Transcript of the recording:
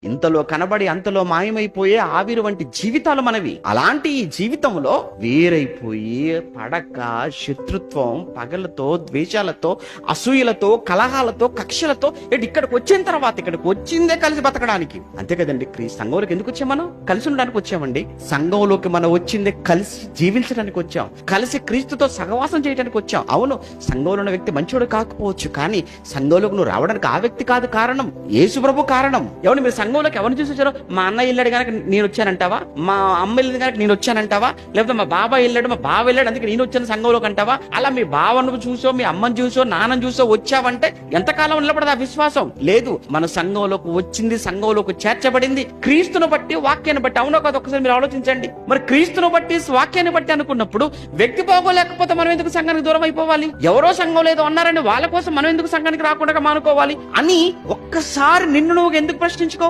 ఇంతలో కనబడి అంతలో మాయమైపోయే ఆవిరి వంటి జీవితాలు మనవి. అలాంటి ఈ జీవితంలో వేరైపోయి పడక, శత్రుత్వం, పగలతో, ద్వేషాలతో, అసూయలతో, కలహాలతో, కక్షలతో ఇక్కడికి వచ్చిన తర్వాత ఇక్కడికి వచ్చిందే కలిసి బతకడానికి. అంతే కదండి. సంఘంలోకి ఎందుకు వచ్చాం? మనం కలిసి ఉండడానికి వచ్చామండి. సంఘంలోకి మనం వచ్చిందే కలిసి జీవించడానికి వచ్చాం, కలిసి క్రీస్తుతో సహవాసం చేయడానికి వచ్చాం. అవును, సంఘంలో ఉన్న వ్యక్తి మంచోడు కాకపోవచ్చు, కానీ సంఘంలోకి నువ్వు రావడానికి ఆ వ్యక్తి కాదు కారణం, యేసు ప్రభు కారణం. ఎవరు మీరు సంఘంలోకి ఎవరిని చూసి వచ్చారో? మా అన్న వెళ్ళాడు కనుక నేను వచ్చానంటావా? మా అమ్మ వెళ్ళింది కనుక నేను వచ్చానంటావా? లేకపోతే మా బాబాయ్ వెళ్ళాడు, మా బావ వెళ్ళాడు అందుకే నేను వచ్చాను సంఘంలోకి అంటావా? అలా మీ బావను చూసో, మీ అమ్మని చూసో, నాన్నని చూసో వచ్చావంటే ఎంతకాలం నిలబడదు ఆ విశ్వాసం? లేదు. మన సంఘంలోకి వచ్చింది, సంఘంలోకి చేర్చబడింది క్రీస్తును బట్టి, వాక్యాన్ని బట్టి. అవునో కాదు? ఒకసారి మీరు ఆలోచించండి. మరి క్రీస్తును బట్టి, వాక్యాన్ని బట్టి అనుకున్నప్పుడు వ్యక్తి బాగోలేకపోతే మనం ఎందుకు సంఘానికి దూరం అయిపోవాలి? ఎవరో సంఘం లేదో అన్నారని వాళ్ళ కోసం మనం ఎందుకు సంఘానికి రాకుండా మానుకోవాలి అని ఒక్కసారి నిన్ను నువ్వు ఎందుకు ప్రశ్నించుకో.